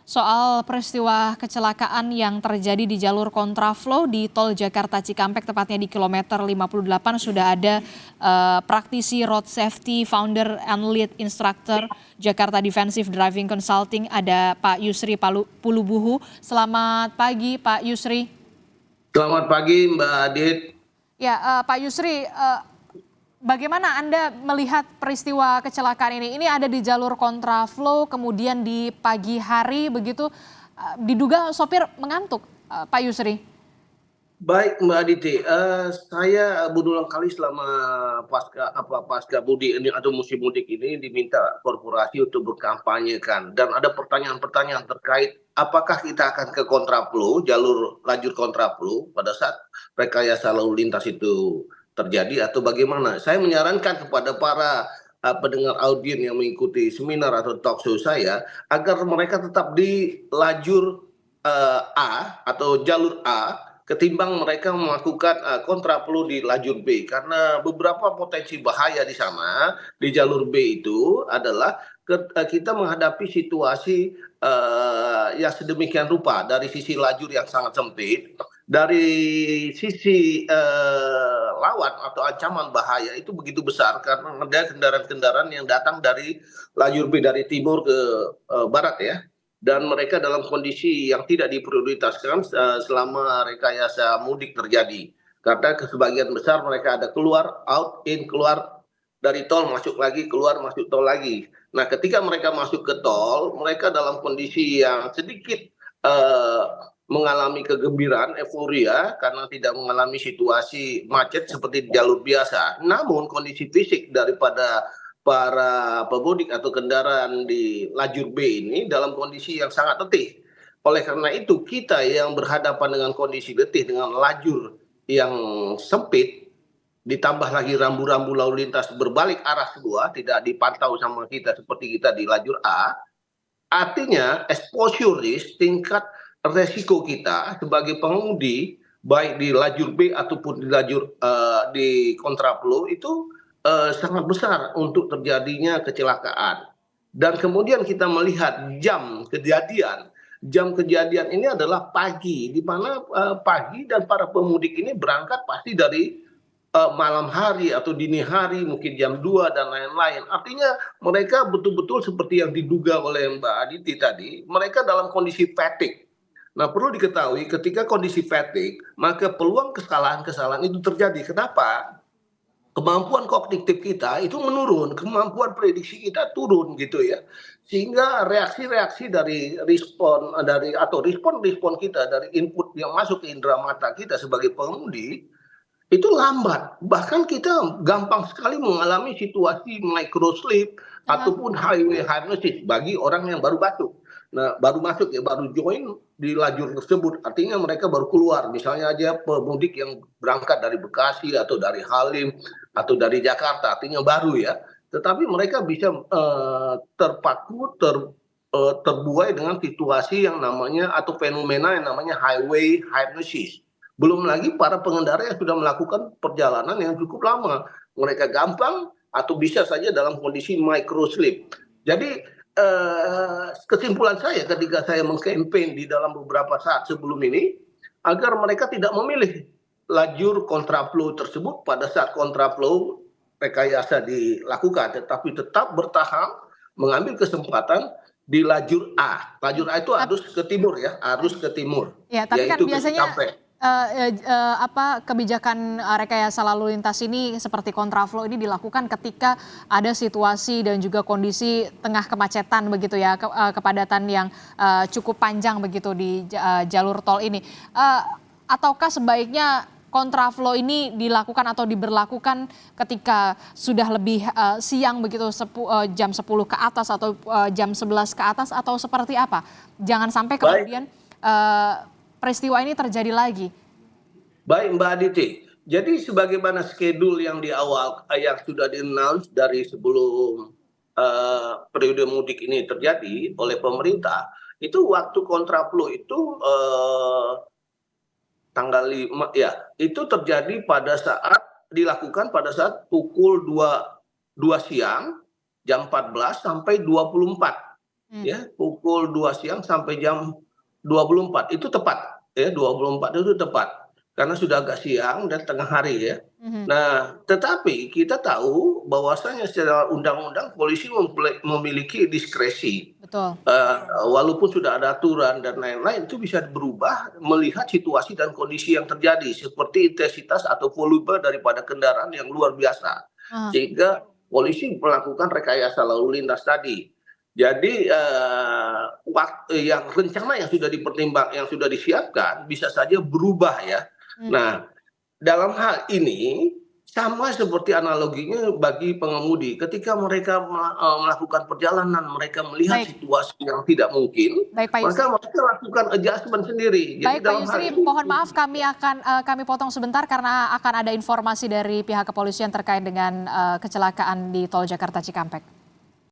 soal peristiwa kecelakaan yang terjadi di jalur kontraflow di Tol Jakarta Cikampek, tepatnya di kilometer 58, sudah ada praktisi road safety, founder and lead instructor Jakarta Defensive Driving Consulting, ada Pak Yusri Pulubuhu. Selamat pagi Pak Yusri. Selamat pagi Mbak Adit. Ya, Pak Yusri, bagaimana Anda melihat peristiwa kecelakaan ini? Ini ada di jalur kontraflow, kemudian di pagi hari begitu, diduga sopir mengantuk, Pak Yusri. Baik Mbak Aditi, saya berulang kali selama pasca mudik ini atau musim mudik ini diminta korporasi untuk berkampanyekan, dan ada pertanyaan-pertanyaan terkait apakah kita akan ke kontraflow, lajur kontraflow pada saat rekayasa lalu lintas itu terjadi atau bagaimana. Saya menyarankan kepada para pendengar audiens yang mengikuti seminar atau talk show saya agar mereka tetap di lajur A atau jalur A ketimbang mereka melakukan kontraflow di lajur B, karena beberapa potensi bahaya di sana. Di jalur B itu adalah kita menghadapi situasi yang sedemikian rupa, dari sisi lajur yang sangat sempit, dari sisi lawan atau ancaman bahaya itu begitu besar karena ada kendaraan-kendaraan yang datang dari lajur B, dari timur ke barat ya, dan mereka dalam kondisi yang tidak diprioritaskan selama rekayasa mudik terjadi, karena sebagian besar mereka ada keluar, out, in, keluar dari tol, masuk lagi, keluar, masuk tol lagi. Nah, ketika mereka masuk ke tol, mereka dalam kondisi yang sedikit mengalami kegembiraan, euforia, karena tidak mengalami situasi macet seperti di jalur biasa. Namun kondisi fisik daripada para pemudik atau kendaraan di lajur B ini dalam kondisi yang sangat letih. Oleh karena itu, kita yang berhadapan dengan kondisi letih dengan lajur yang sempit, ditambah lagi rambu-rambu lalu lintas berbalik arah semua, tidak dipantau sama kita seperti kita di lajur A, artinya exposure risk, tingkat resiko kita sebagai pengemudi baik di lajur B ataupun di lajur di kontraflow itu sangat besar untuk terjadinya kecelakaan. Dan kemudian kita melihat jam kejadian ini adalah pagi, di mana pagi dan para pemudik ini berangkat pasti dari malam hari atau dini hari, mungkin jam 2 dan lain-lain. Artinya mereka betul-betul seperti yang diduga oleh Mbak Aditi tadi, mereka dalam kondisi fatigue. Nah, perlu diketahui ketika kondisi fatigue, maka peluang kesalahan-kesalahan itu terjadi. Kenapa? Kemampuan kognitif kita itu menurun, kemampuan prediksi kita turun gitu ya. Sehingga reaksi-reaksi dari respon kita dari input yang masuk ke indera mata kita sebagai pengemudi itu lambat. Bahkan kita gampang sekali mengalami situasi micro sleep ataupun highway hypnosis bagi orang yang baru masuk. Nah, baru masuk ya, baru join di lajur tersebut. Artinya mereka baru keluar. Misalnya aja pemudik yang berangkat dari Bekasi atau dari Halim atau dari Jakarta, artinya baru ya. Tetapi mereka bisa terpaku, terbuai dengan situasi yang namanya atau fenomena yang namanya highway hypnosis. Belum lagi para pengendara yang sudah melakukan perjalanan yang cukup lama. Mereka gampang atau bisa saja dalam kondisi micro sleep. Jadi kesimpulan saya ketika saya mengkampanye di dalam beberapa saat sebelum ini, agar mereka tidak memilih lajur kontraflow tersebut pada saat kontraflow rekayasa dilakukan, tetapi tetap bertahan mengambil kesempatan di lajur A. Lajur A itu harus ke timur ya, harus ke timur. Ya, tapi kan yaitu biasanya Cikampek. Kebijakan rekayasa lalu lintas ini seperti kontraflow ini dilakukan ketika ada situasi dan juga kondisi tengah kemacetan begitu ya, kepadatan yang cukup panjang begitu di jalur tol ini. Ataukah sebaiknya kontraflow ini dilakukan atau diberlakukan ketika sudah lebih siang begitu, jam 10 ke atas atau jam 11 ke atas, atau seperti apa? Jangan sampai kemudian peristiwa ini terjadi lagi. Baik Mbak Aditi, jadi sebagaimana schedule yang di awal yang sudah di-announce dari sebelum periode mudik ini terjadi oleh pemerintah, itu waktu kontraflow itu tanggal 5 ya, itu terjadi dilakukan pada saat pukul 2 siang, jam 14 sampai 24. Hmm. ya, pukul 2 siang sampai jam 24 itu tepat, ya, 24 itu tepat. Karena sudah agak siang dan tengah hari ya. Mhm. Nah, tetapi kita tahu bahwasanya secara undang-undang polisi memiliki diskresi. Betul. Walaupun sudah ada aturan dan lain-lain itu bisa berubah melihat situasi dan kondisi yang terjadi seperti intensitas atau volume daripada kendaraan yang luar biasa. Heeh. Sehingga polisi melakukan rekayasa lalu lintas tadi. Jadi rencana yang sudah disiapkan bisa saja berubah ya. Mmm. Nah, dalam hal ini, sama seperti analoginya bagi pengemudi, ketika mereka melakukan perjalanan, mereka melihat Baik. situasi yang tidak mungkin, Baik, Pak Yusri. mereka lakukan adjustment sendiri. Jadi Baik, Pak dalam hal Yusri, ini mohon maaf kami potong sebentar karena akan ada informasi dari pihak kepolisian terkait dengan kecelakaan di tol Jakarta Cikampek.